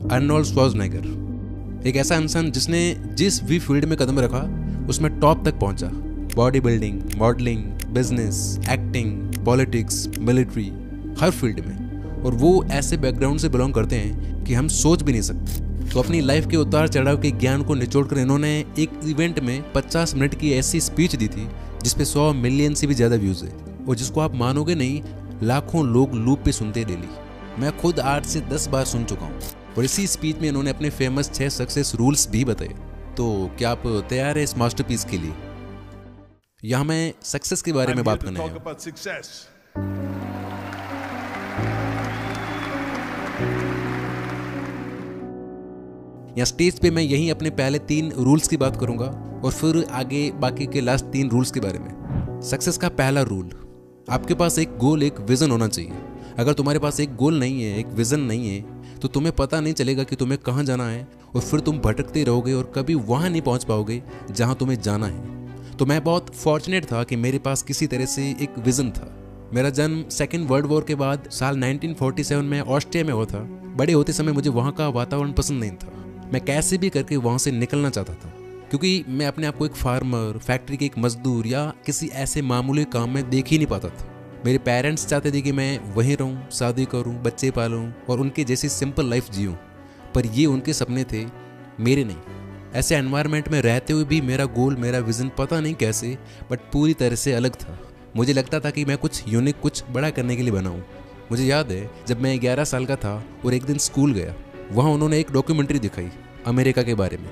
Arnold Schwarzenegger. एक ऐसा इंसान जिसने जिस भी फील्ड में कदम रखा उसमें टॉप तक पहुंचा। Body building, modelling, business, acting, politics, military, हर फील्ड में। और वो ऐसे बैकग्राउंड से बिलोंग करते हैं कि हम सोच भी नहीं सकते। तो अपनी लाइफ के उतार चढ़ाव के ज्ञान को निचोड़ कर इन्होंने एक इवेंट में 50 मिनट की ऐसी स्पीच दी थी जिसपे 100 मिलियन से भी ज़्यादा व्यूज़ है, और जिसको आप मानोगे नहीं, लाखों लोग लूप पे सुनते डेली। मैं खुद 8 से 10 बार सुन चुका हूँ। और इसी स्पीच में इन्होंने अपने फेमस 6 सक्सेस रूल्स भी बताए। तो क्या आप तैयार हैं इस मास्टरपीस के लिए? यहाँ मैं सक्सेस के बारे में बात करने आया हूँ। यहाँ स्टेज पे मैं यही अपने पहले 3 रूल्स की बात करूंगा और फिर आगे बाकी के लास्ट 3 रूल्स के बारे में। सक्सेस का पहला रूल, आपके पास एक गोल, एक विजन होना चाहिए। अगर तुम्हारे पास एक गोल नहीं है, एक विजन नहीं है, तो तुम्हें पता नहीं चलेगा कि तुम्हें कहाँ जाना है, और फिर तुम भटकते रहोगे और कभी वहाँ नहीं पहुँच पाओगे जहाँ तुम्हें जाना है। तो मैं बहुत फॉर्चुनेट था कि मेरे पास किसी तरह से एक विजन था। मेरा जन्म सेकेंड वर्ल्ड वॉर के बाद साल 1947 में ऑस्ट्रिया में हुआ था। बड़े होते समय मुझे वहाँ का वातावरण पसंद नहीं था। मैं कैसे भी करके वहाँ से निकलना चाहता था, क्योंकि मैं अपने आप को एक फार्मर, फैक्ट्री के एक मजदूर या किसी ऐसे मामूली काम में देख ही नहीं पाता था। मेरे पेरेंट्स चाहते थे कि मैं वहीं रहूं, शादी करूं, बच्चे पालूं और उनकी जैसी सिंपल लाइफ जीऊं, पर ये उनके सपने थे, मेरे नहीं। ऐसे एनवायरनमेंट में रहते हुए भी मेरा गोल, मेरा विज़न पता नहीं कैसे बट पूरी तरह से अलग था। मुझे लगता था कि मैं कुछ यूनिक, कुछ बड़ा करने के लिए बना हूँ। मुझे याद है जब मैं 11 साल का था और एक दिन स्कूल गया, वहाँ उन्होंने एक डॉक्यूमेंट्री दिखाई अमेरिका के बारे में।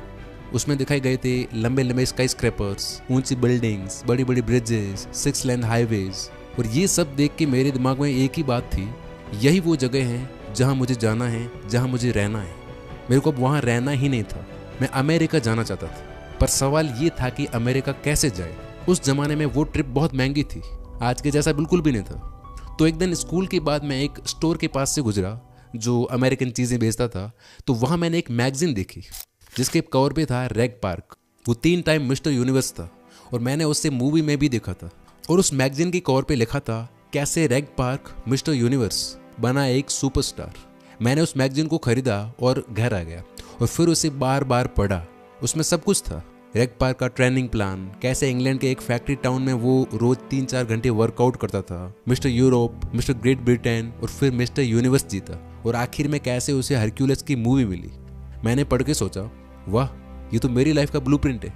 उसमें दिखाए गए थे लंबे लंबे स्काई स्क्रैपर्स, ऊंची बिल्डिंग्स, बड़ी बड़ी ब्रिजेस, 6 लेन हाईवेज। और ये सब देख के मेरे दिमाग में एक ही बात थी, यही वो जगह है जहाँ मुझे जाना है, जहाँ मुझे रहना है। मेरे को अब वहाँ रहना ही नहीं था, मैं अमेरिका जाना चाहता था। पर सवाल ये था कि अमेरिका कैसे जाए। उस जमाने में वो ट्रिप बहुत महंगी थी, आज के जैसा बिल्कुल भी नहीं था। तो एक दिन स्कूल के बाद मैं एक स्टोर के पास से गुजरा जो अमेरिकन चीज़ें बेचता था। तो वहाँ मैंने एक मैगजीन देखी जिसके कवर पे था रेग पार्क। वो 3 टाइम मिस्टर यूनिवर्स था और मैंने उससे मूवी में भी देखा था। और उस मैगजीन की कवर पे लिखा था कैसे रेग पार्क मिस्टर यूनिवर्स बना एक सुपरस्टार। मैंने उस मैगजीन को खरीदा और घर आ गया और फिर उसे बार बार पढ़ा। उसमें सब कुछ था, रेग पार्क का ट्रेनिंग प्लान, कैसे इंग्लैंड के एक फैक्ट्री टाउन में वो रोज 3-4 घंटे वर्कआउट करता था, mister Europe, mister great Britain और फिर मिस्टर यूनिवर्स जीता, और आखिर में कैसे उसे हरक्यूलिस की मूवी मिली। मैंने पढ़ के सोचा, वाह, ये तो मेरी लाइफ का ब्लूप्रिंट है।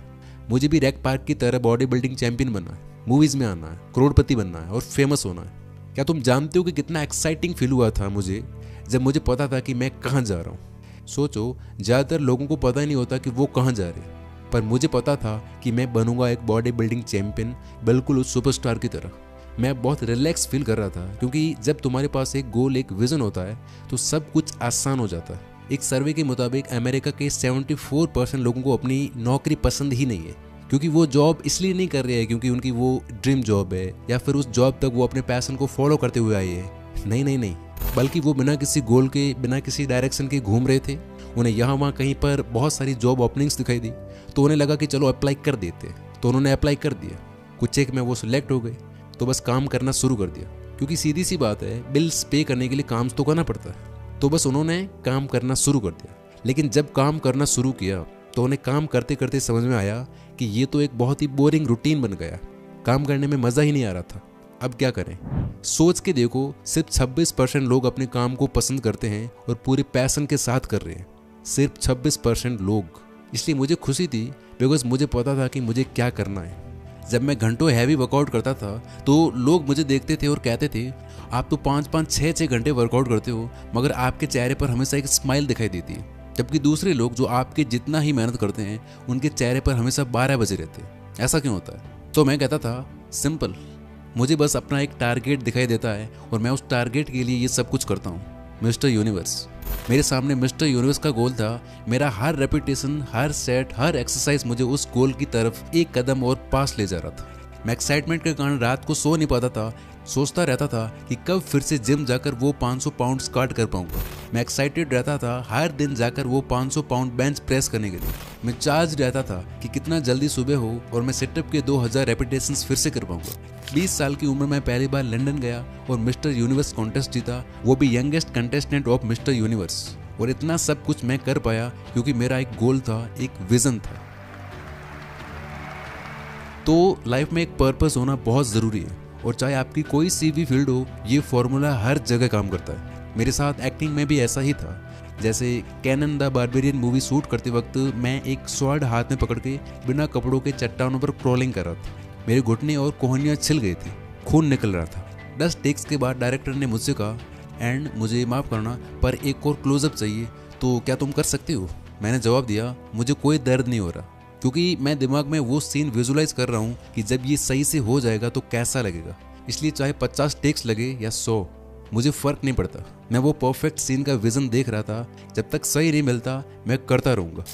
मुझे भी रेग पार्क की तरह बॉडी बिल्डिंग चैंपियन बनना है, मूवीज में आना है, करोड़पति बनना है और फेमस होना है। क्या तुम जानते हो कि कितना एक्साइटिंग फील हुआ था मुझे जब मुझे पता था कि मैं कहाँ जा रहा हूँ। सोचो, ज़्यादातर लोगों को पता ही नहीं होता कि वो कहाँ जा रहे हैं, पर मुझे पता था कि मैं बनूंगा एक बॉडी बिल्डिंग चैंपियन, बिल्कुल उस सुपरस्टार की तरह। मैं बहुत रिलैक्स फील कर रहा था, क्योंकि जब तुम्हारे पास एक गोल, एक विजन होता है तो सब कुछ आसान हो जाता है। एक सर्वे के मुताबिक अमेरिका के 74% लोगों को अपनी नौकरी पसंद ही नहीं है, क्योंकि वो जॉब इसलिए नहीं कर रहे हैं क्योंकि उनकी वो ड्रीम जॉब है या फिर उस जॉब तक वो अपने पैशन को फॉलो करते हुए आए हैं। नहीं, बल्कि वो बिना किसी गोल के, बिना किसी डायरेक्शन के घूम रहे थे। उन्हें यहाँ वहाँ कहीं पर बहुत सारी जॉब ओपनिंग्स दिखाई दी तो उन्हें लगा कि चलो अप्लाई कर देते, तो उन्होंने अप्लाई कर दिया। कुछ एक में वो सिलेक्ट हो गए तो बस काम करना शुरू कर दिया, क्योंकि सीधी सी बात है, बिल्स पे करने के लिए काम तो करना पड़ता है। तो बस उन्होंने काम करना शुरू कर दिया। लेकिन जब काम करना शुरू किया तो उन्हें काम करते करते समझ में आया कि ये तो एक बहुत ही बोरिंग रूटीन बन गया, काम करने में मज़ा ही नहीं आ रहा था। अब क्या करें? सोच के देखो, सिर्फ 26% लोग अपने काम को पसंद करते हैं और पूरे पैशन के साथ कर रहे हैं, सिर्फ 26% लोग। इसलिए मुझे खुशी थी, बिकॉज मुझे पता था कि मुझे क्या करना है। जब मैं घंटों हैवी वर्कआउट करता था तो लोग मुझे देखते थे और कहते थे, आप तो 5-5, 6-6 घंटे वर्कआउट करते हो मगर आपके चेहरे पर हमेशा एक स्माइल दिखाई देती है। जबकि दूसरे लोग जो आपके जितना ही मेहनत करते हैं उनके चेहरे पर हमेशा 12 बजे रहते हैं। ऐसा क्यों होता है? तो मैं कहता था, सिंपल, मुझे बस अपना एक टारगेट दिखाई देता है और मैं उस टारगेट के लिए ये सब कुछ करता हूँ। मिस्टर यूनिवर्स, मेरे सामने मिस्टर यूनिवर्स का गोल था। मेरा हर रेपिटेशन, हर सेट, हर एक्सरसाइज मुझे उस गोल की तरफ एक कदम और पास ले जा रहा था। मैं एक्साइटमेंट के कारण रात को सो नहीं पाता था, सोचता रहता था कि कब फिर से जिम जाकर वो 500 पाउंड स्क्वाट कर पाऊंगा। मैं एक्साइटेड रहता था हर दिन जाकर वो 500 पाउंड बेंच प्रेस करने के लिए। मैं चार्ज रहता था कि कितना जल्दी सुबह हो और मैं सेटअप के 2000 रेपिटेशंस फिर से कर पाऊंगा। 20 साल की उम्र में पहली बार लंदन गया और मिस्टर यूनिवर्स कॉन्टेस्ट जीता, वो भी youngest contestant of mister universe. और इतना सब कुछ मैं कर पाया क्योंकि मेरा एक गोल था, एक विजन था। तो लाइफ में एक पर्पस होना बहुत ज़रूरी है, और चाहे आपकी कोई सी भी फील्ड हो, ये फॉर्मूला हर जगह काम करता है। मेरे साथ एक्टिंग में भी ऐसा ही था। जैसे Conan the Barbarian movie shoot करते वक्त मैं एक स्वॉर्ड हाथ में पकड़ के बिना कपड़ों के चट्टानों पर क्रॉलिंग कर रहा था। मेरे घुटने और कोहनियाँ छिल गई थी, खून निकल रहा था। 10 टेक्स के बाद डायरेक्टर ने मुझसे कहा, एंड मुझे माफ़ करना पर एक और क्लोजअप चाहिए, तो क्या तुम कर सकते हो? मैंने जवाब दिया, मुझे कोई दर्द नहीं हो रहा, क्योंकि मैं दिमाग में वो सीन विजुलाइज कर रहा हूँ कि जब ये सही से हो जाएगा तो कैसा लगेगा। इसलिए चाहे 50 टेक्स लगे या 100, मुझे फ़र्क नहीं पड़ता। मैं वो परफेक्ट सीन का विज़न देख रहा था। जब तक सही नहीं मिलता मैं करता रहूँगा।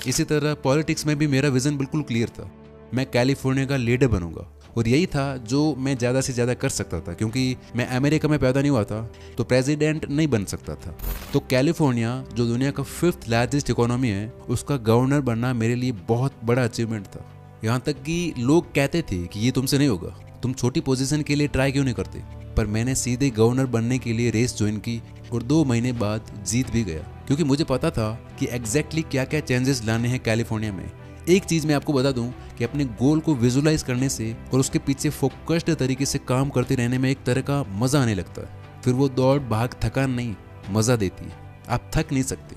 इसी तरह पॉलिटिक्स में भी मेरा विज़न बिल्कुल क्लियर था। मैं कैलिफोर्निया का लीडर बनूंगा, और यही था जो मैं ज़्यादा से ज़्यादा कर सकता था, क्योंकि मैं अमेरिका में पैदा नहीं हुआ था तो प्रेसिडेंट नहीं बन सकता था। तो कैलिफोर्निया, जो दुनिया का 5th लार्जेस्ट इकोनॉमी है, उसका गवर्नर बनना मेरे लिए बहुत बड़ा अचीवमेंट था। यहाँ तक कि लोग कहते थे कि ये तुमसे नहीं होगा, तुम छोटी पोजीशन के लिए ट्राई क्यों नहीं करते। पर मैंने सीधे गवर्नर बनने के लिए रेस ज्वाइन की और 2 महीने बाद जीत भी गया, क्योंकि मुझे पता था कि एग्जैक्टली क्या क्या चेंजेस लाने हैं कैलिफोर्निया में। एक चीज़ मैं आपको बता दूं कि अपने गोल को विजुलाइज करने से और उसके पीछे फोकस्ड तरीके से काम करते रहने में एक तरह का मज़ा आने लगता है। फिर वो दौड़ भाग थकान नहीं, मज़ा देती है। आप थक नहीं सकते।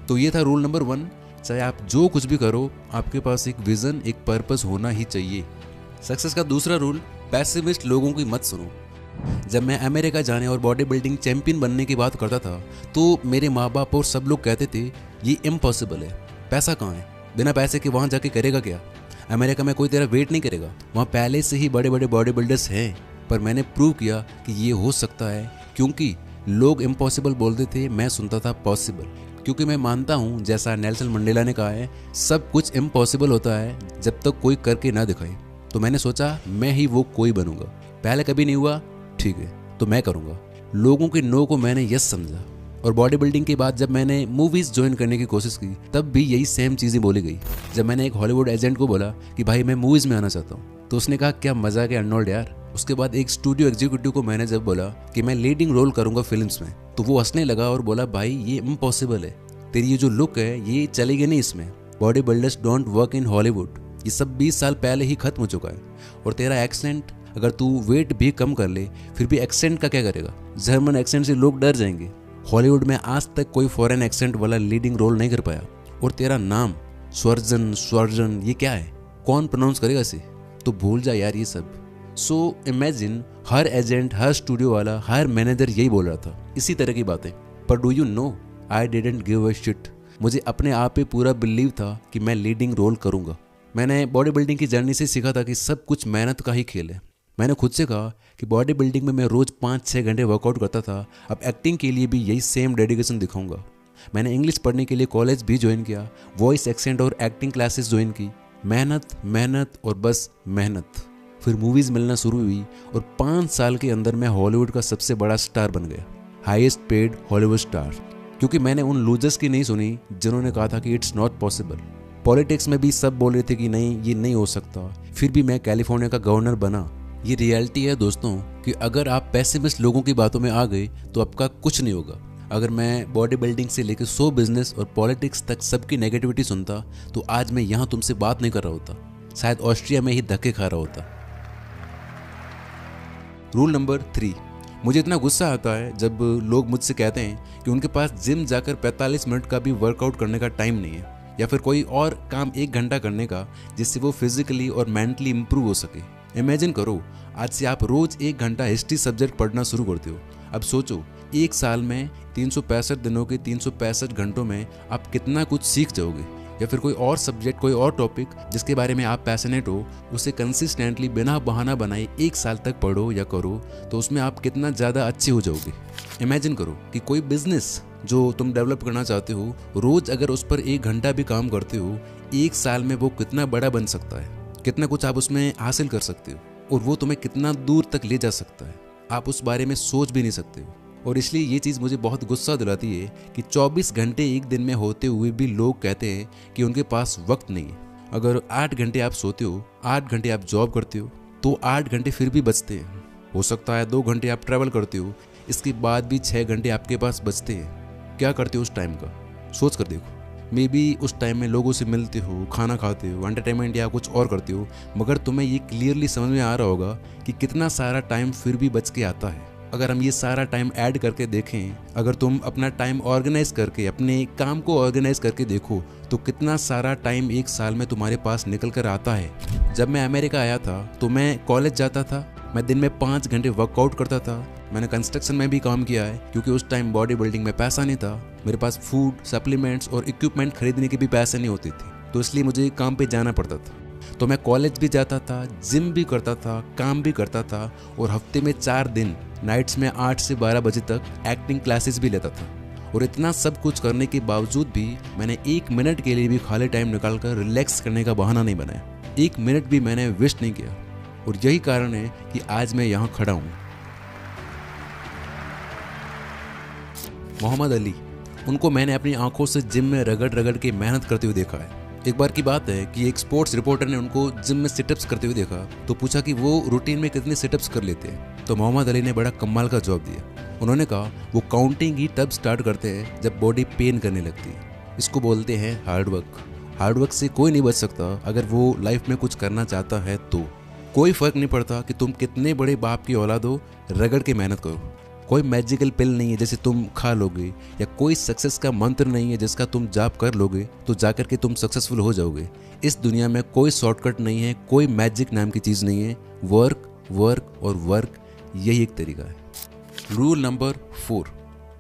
तो ये था रूल नंबर 1। चाहे आप जो कुछ भी करो, आपके पास एक विज़न, एक पर्पस होना ही चाहिए। सक्सेस का दूसरा रूल, पैसिमिस्ट लोगों की मत सुनो। जब मैं अमेरिका जाने और बॉडी बिल्डिंग चैंपियन बनने की बात करता था तो मेरे माँ बाप और सब लोग कहते थे ये इम्पॉसिबल है, पैसा कहाँ है, बिना पैसे के वहाँ जाके करेगा क्या, अमेरिका में कोई तेरा वेट नहीं करेगा, वहाँ पहले से ही बड़े बड़े बॉडी बिल्डर्स हैं। पर मैंने प्रूव किया कि ये हो सकता है, क्योंकि लोग इम्पॉसिबल बोलते थे, मैं सुनता था पॉसिबल। क्योंकि मैं मानता हूँ, जैसा नेल्सन मंडेला ने कहा है, सब कुछ इम्पॉसिबल होता है जब तक कोई करके ना दिखाए। तो मैंने सोचा मैं ही वो कोई बनूंगा। पहले कभी नहीं हुआ, ठीक है तो मैं करूंगा। लोगों के नो को मैंने यस समझा। और बॉडी बिल्डिंग के बाद जब मैंने मूवीज ज्वाइन करने की कोशिश की, तब भी यही सेम चीज़ें बोली गई। जब मैंने एक हॉलीवुड एजेंट को बोला कि भाई मैं मूवीज में आना चाहता हूँ, तो उसने कहा क्या मजाक है अर्नोल्ड यार। उसके बाद एक स्टूडियो एग्जीक्यूटिव को मैंने जब बोला कि मैं लीडिंग रोल करूंगा फिल्म्स में, तो वो हंसने लगा और बोला भाई ये इम्पॉसिबल है, तेरी ये जो लुक है ये चलेगी नहीं इसमें, body builders don't work in Hollywood, ये सब 20 साल पहले ही खत्म हो चुका है। और तेरा एक्सेंट, अगर तू वेट भी कम कर ले फिर भी एक्सेंट का क्या करेगा, जर्मन एक्सेंट से लोग डर जाएंगे। हॉलीवुड में आज तक कोई फॉरेन एक्सेंट वाला लीडिंग रोल नहीं कर पाया। और तेरा नाम स्वर्जन ये क्या है, कौन प्रोनाउंस करेगा इसे, तो भूल जा यार ये सब। सो इमेजिन हर एजेंट, हर स्टूडियो वाला, हर मैनेजर यही बोल रहा था, इसी तरह की बातें। पर do you know, I didn't give a shit. मुझे अपने आप पे पूरा बिलीव था कि मैं लीडिंग रोल करूंगा। मैंने बॉडी बिल्डिंग की जर्नी से सीखा था कि सब कुछ मेहनत का ही खेल है। मैंने खुद से कहा कि बॉडी बिल्डिंग में मैं रोज़ 5-6 घंटे वर्कआउट करता था, अब एक्टिंग के लिए भी यही सेम डेडिकेशन दिखाऊंगा। मैंने इंग्लिश पढ़ने के लिए कॉलेज भी ज्वाइन किया, वॉइस एक्सेंट और एक्टिंग क्लासेस ज्वाइन की। मेहनत मेहनत और बस मेहनत। फिर मूवीज़ मिलना शुरू हुई और 5 साल के अंदर मैं हॉलीवुड का सबसे बड़ा स्टार बन गया, हाईएस्ट पेड हॉलीवुड स्टार। क्योंकि मैंने उन लूजर्स की नहीं सुनी जिन्होंने कहा था कि इट्स नॉट पॉसिबल। पॉलिटिक्स में भी सब बोल रहे थे कि नहीं ये नहीं हो सकता, फिर भी मैं कैलिफोर्निया का गवर्नर बना। ये रियलिटी है दोस्तों कि अगर आप पैसिमिस्ट लोगों की बातों में आ गए तो आपका कुछ नहीं होगा। अगर मैं बॉडी बिल्डिंग से लेकर शो बिजनेस और पॉलिटिक्स तक सबकी नेगेटिविटी सुनता तो आज मैं यहाँ तुमसे बात नहीं कर रहा होता, शायद ऑस्ट्रिया में ही धक्के खा रहा होता। रूल नंबर 3, मुझे इतना गुस्सा आता है जब लोग मुझसे कहते हैं कि उनके पास जिम जाकर 45 मिनट का भी वर्कआउट करने का टाइम नहीं है, या फिर कोई और काम 1 घंटा करने का जिससे वो फिजिकली और मेंटली इंप्रूव हो सके। इमेजिन करो, आज से आप रोज 1 घंटा हिस्ट्री सब्जेक्ट पढ़ना शुरू करते हो। अब सोचो, 1 साल में 365 दिनों के 365 घंटों में आप कितना कुछ सीख जाओगे। या फिर कोई और सब्जेक्ट, कोई और टॉपिक जिसके बारे में आप पैशनेट हो, उसे कंसिस्टेंटली बिना बहाना बनाए 1 साल तक पढ़ो या करो, तो उसमें आप कितना ज़्यादा अच्छे हो जाओगे। इमेजिन करो कि कोई बिजनेस जो तुम डेवलप करना चाहते हो, रोज अगर उस पर 1 घंटा भी काम करते हो, 1 साल में वो कितना बड़ा बन सकता है, कितना कुछ आप उसमें हासिल कर सकते हो, और वो तुम्हें कितना दूर तक ले जा सकता है, आप उस बारे में सोच भी नहीं सकते हो। और इसलिए ये चीज़ मुझे बहुत गुस्सा दिलाती है कि 24 घंटे एक दिन में होते हुए भी लोग कहते हैं कि उनके पास वक्त नहीं है। अगर 8 घंटे आप सोते हो, 8 घंटे आप जॉब करते हो, तो 8 घंटे फिर भी बचते हैं। हो सकता है 2 घंटे आप ट्रैवल करते हो, इसके बाद भी 6 घंटे आपके पास बचते हैं। क्या करते हो उस टाइम का, सोच कर देखो। मे बी उस टाइम में लोगों से मिलते हो, खाना खाते हो, एंटरटेनमेंट या कुछ और करते हो, मगर तुम्हें ये क्लियरली समझ में आ रहा होगा कि कितना सारा टाइम फिर भी बच के आता है। अगर हम ये सारा टाइम ऐड करके देखें, अगर तुम अपना टाइम ऑर्गेनाइज करके, अपने काम को ऑर्गेनाइज करके देखो, तो कितना सारा टाइम एक साल में तुम्हारे पास निकल कर आता है। जब मैं अमेरिका आया था तो मैं कॉलेज जाता था, मैं दिन में 5 घंटे वर्कआउट करता था। मैंने कंस्ट्रक्शन में भी काम किया है क्योंकि उस टाइम बॉडी बिल्डिंग में पैसा नहीं था, मेरे पास फूड, सप्लीमेंट्स और इक्विपमेंट खरीदने के भी पैसे नहीं होते थे, तो इसलिए मुझे काम पे जाना पड़ता था। तो मैं कॉलेज भी जाता था, जिम भी करता था, काम भी करता था, और हफ्ते में 4 दिन नाइट्स में 8 से 12 बजे तक एक्टिंग क्लासेस भी लेता था। और इतना सब कुछ करने के बावजूद भी मैंने 1 मिनट के लिए भी खाली टाइम निकालकर रिलैक्स करने का बहाना नहीं बनाया। 1 मिनट भी मैंने वेस्ट नहीं किया, और यही कारण है कि आज मैं यहाँ खड़ा हूँ। मोहम्मद अली, उनको मैंने अपनी आंखों से जिम में रगड़ रगड़ के मेहनत करते हुए देखा है। एक बार की बात है कि एक स्पोर्ट्स रिपोर्टर ने उनको जिम में सिटअप्स करते हुए देखा, तो पूछा कि वो रूटीन में कितने सिटअप्स कर लेते हैं। तो मोहम्मद अली ने बड़ा कमाल का जवाब दिया। उन्होंने कहा वो काउंटिंग ही तब स्टार्ट करते हैं जब बॉडी पेन करने लगती है। इसको बोलते हैं हार्डवर्क। हार्डवर्क से कोई नहीं बच सकता अगर वो लाइफ में कुछ करना चाहता है तो। कोई फर्क नहीं पड़ता कि तुम कितने बड़े बाप की औलाद हो, रगड़ के मेहनत करो। कोई मैजिकल पिल नहीं है जैसे तुम खा लोगे, या कोई सक्सेस का मंत्र नहीं है जिसका तुम जाप कर लोगे तो जाकर के तुम सक्सेसफुल हो जाओगे। इस दुनिया में कोई शॉर्टकट नहीं है, कोई मैजिक नाम की चीज़ नहीं है। वर्क वर्क और वर्क, यही एक तरीका है। रूल नंबर 4,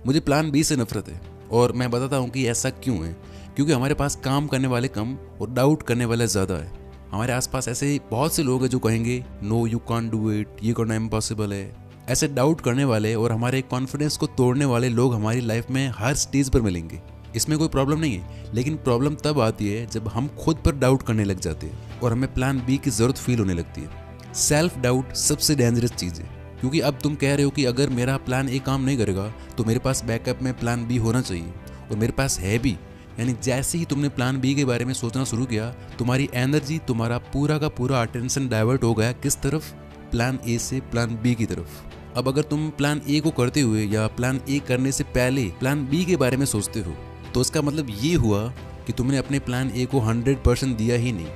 मुझे प्लान बी से नफरत है, और मैं बताता हूँ कि ऐसा क्यों है। क्योंकि हमारे पास काम करने वाले कम और डाउट करने वाले ज़्यादा है। हमारे आसपास ऐसे बहुत से लोग हैं जो कहेंगे no you can't do it, ये करना इम्पॉसिबल है। ऐसे डाउट करने वाले और हमारे कॉन्फिडेंस को तोड़ने वाले लोग हमारी लाइफ में हर स्टेज पर मिलेंगे। इसमें कोई प्रॉब्लम नहीं है, लेकिन प्रॉब्लम तब आती है जब हम खुद पर डाउट करने लग जाते हैं और हमें प्लान बी की ज़रूरत फील होने लगती है। सेल्फ डाउट सबसे डेंजरस चीज़ है, क्योंकि अब तुम कह रहे हो कि अगर मेरा प्लान ए काम नहीं करेगा तो मेरे पास बैकअप में प्लान बी होना चाहिए, और मेरे पास है भी। यानी जैसे ही तुमने प्लान बी के बारे में सोचना शुरू किया, तुम्हारी एनर्जी, तुम्हारा पूरा का पूरा अटेंशन डाइवर्ट हो गया किस तरफ, प्लान ए से प्लान बी की तरफ। अब अगर तुम प्लान ए को करते हुए या प्लान ए करने से पहले प्लान बी के बारे में सोचते हो, तो इसका मतलब ये हुआ कि तुमने अपने प्लान ए को 100% दिया ही नहीं।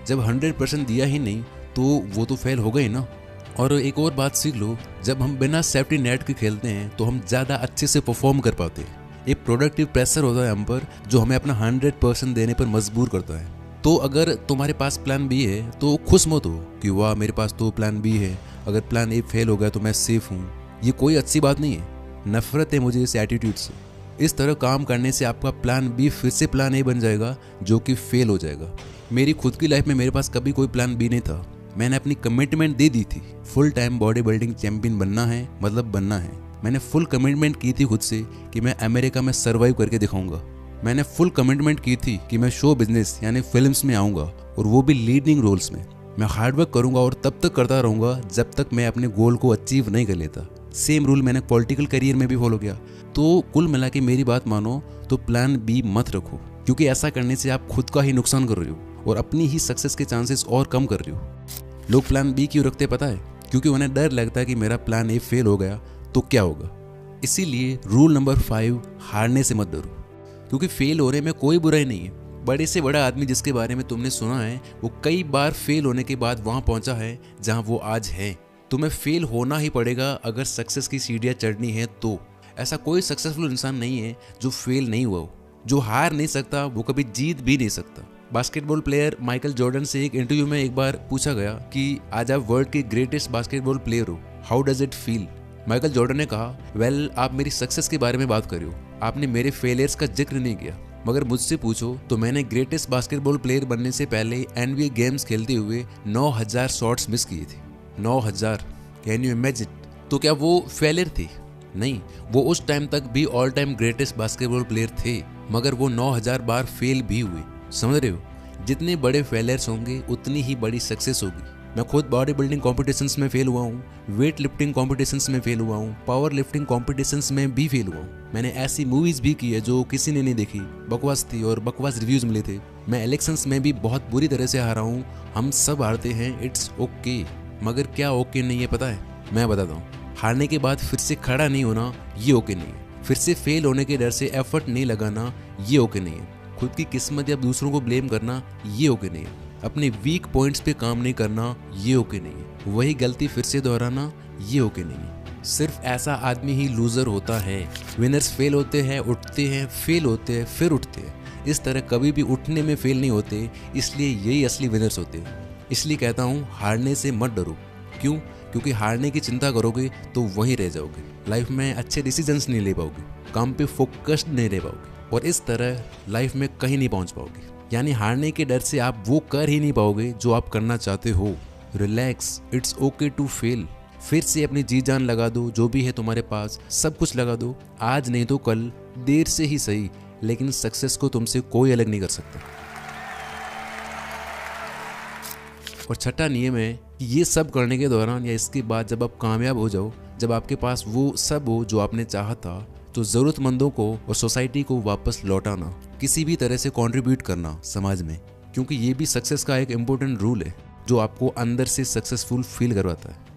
जब 100% दिया ही नहीं तो वो तो फेल हो गई ना। और एक और बात सीख लो, जब हम बिना सेफ्टी नेट के खेलते हैं तो हम ज़्यादा अच्छे से परफॉर्म कर पाते हैं। एक प्रोडक्टिव प्रेशर होता है हम पर, जो हमें अपना 100% देने पर मजबूर करता है। तो अगर तुम्हारे पास प्लान बी है तो खुश मत हो कि वाह मेरे पास तो प्लान बी है, अगर प्लान ए फेल हो गया तो मैं सेफ हूँ। ये कोई अच्छी बात नहीं है। नफरत है मुझे इस एटीट्यूड से। इस तरह काम करने से आपका प्लान बी फिर से प्लान ए बन जाएगा, जो कि फेल हो जाएगा। मेरी खुद की लाइफ में मेरे पास कभी कोई प्लान बी नहीं था। मैंने अपनी कमिटमेंट दे दी थी, full time body building champion बनना है, मतलब बनना है। मैंने फुल कमिटमेंट की थी खुद से कि मैं अमेरिका में सर्वाइव करके दिखाऊंगा। मैंने फुल कमिटमेंट की थी कि मैं शो बिजनेस यानी फिल्म्स में आऊँगा, और वो भी लीडिंग रोल्स में। मैं हार्डवर्क करूंगा और तब तक करता रहूंगा जब तक मैं अपने गोल को अचीव नहीं कर लेता। सेम रूल मैंने पॉलिटिकल करियर में भी फॉलो किया। तो कुल मिला के मेरी बात मानो तो प्लान बी मत रखो, क्योंकि ऐसा करने से आप खुद का ही नुकसान कर रहे हो और अपनी ही सक्सेस के चांसेस और कम कर रहे हो। लोग प्लान बी क्यों रखते पता है? क्योंकि उन्हें डर लगता है कि मेरा प्लान ए फेल हो गया तो क्या होगा। इसीलिए रूल नंबर 5, हारने से मत डरो, क्योंकि फेल होने में कोई बुराई नहीं है। बड़े से बड़ा आदमी जिसके बारे में तुमने सुना है, वो कई बार फेल होने के बाद वहां पहुंचा है जहां वो आज है। तुम्हें फेल होना ही पड़ेगा अगर सक्सेस की सीढ़ियां चढ़नी है तो। ऐसा कोई सक्सेसफुल इंसान नहीं है जो फेल नहीं हुआ हो। जो हार नहीं सकता वो कभी जीत भी नहीं सकता। बास्केटबॉल प्लेयर माइकल जॉर्डन से एक इंटरव्यू में एक बार पूछा गया कि आज आप वर्ल्ड के ग्रेटेस्ट बास्केटबॉल प्लेयर हो, how does it feel? Michael Jordan ने कहा, वेल आप मेरी सक्सेस के बारे में बात कर रहे हो, आपने मेरे फेलियर्स का जिक्र नहीं किया। मगर मुझसे पूछो तो मैंने ग्रेटेस्ट बास्केटबॉल प्लेयर बनने से पहले NBA गेम्स खेलते हुए 9000 शॉट्स मिस किए थे। 9000, कैन यू इमेजिन? तो क्या वो फेलियर थे? नहीं, वो उस टाइम तक भी all time greatest basketball player थे, मगर वो 9000 बार फेल भी हुए। समझ रहे हो? जितने बड़े फेलियर्स होंगे उतनी ही बड़ी सक्सेस होगी। मैं खुद बॉडी बिल्डिंग कॉम्पिटिशन्स में फेल हुआ हूँ, वेट लिफ्टिंग कॉम्पिटिशन्स में फेल हुआ हूँ, पावर लिफ्टिंग कॉम्पिटिशन्स में भी फेल हुआ हूँ। मैंने ऐसी मूवीज भी की है जो किसी ने नहीं देखी, बकवास थी और बकवास रिव्यूज मिले थे। मैं इलेक्शंस में भी बहुत बुरी तरह से हारा हूँ। हम सब हारते हैं, इट्स ओके। मगर क्या ओके नहीं है पता है? मैं बताता हूँ। हारने के बाद फिर से खड़ा नहीं होना, ये ओके नहीं है। फिर से फेल होने के डर से एफर्ट नहीं लगाना ये ओके नहीं है। खुद की किस्मत या दूसरों को ब्लेम करना ये ओके नहीं है। अपने वीक पॉइंट्स पे काम नहीं करना ये ओके नहीं है। वही गलती फिर से दोहराना ये ओके नहीं है। सिर्फ ऐसा आदमी ही लूजर होता है। विनर्स फेल होते हैं, उठते हैं, फेल होते हैं, फिर उठते हैं। इस तरह कभी भी उठने में फेल नहीं होते, इसलिए यही असली विनर्स होते हैं। इसलिए कहता हूँ हारने से मत डरो। क्यों? क्योंकि हारने की चिंता करोगे तो वहीं रह जाओगे। लाइफ में अच्छे डिसीजंस नहीं ले पाओगे, काम पे फोकस्ड नहीं रह पाओगे और इस तरह लाइफ में कहीं नहीं पहुंच पाओगे। यानी हारने के डर से आप वो कर ही नहीं पाओगे जो आप करना चाहते हो। Relax, it's okay to fail. फिर से अपनी जी जान लगा दो, जो भी है तुम्हारे पास सब कुछ लगा दो। आज नहीं तो कल, देर से ही सही, लेकिन सक्सेस को तुमसे कोई अलग नहीं कर सकता। और छठा नियम है कि ये सब करने के दौरान या इसके बाद जब आप कामयाब हो जाओ, जब आपके पास वो सब हो जो आपने चाहा था, तो ज़रूरतमंदों को और सोसाइटी को वापस लौटाना, किसी भी तरह से कंट्रीब्यूट करना समाज में। क्योंकि ये भी सक्सेस का एक इम्पोर्टेंट रूल है जो आपको अंदर से सक्सेसफुल फील करवाता है।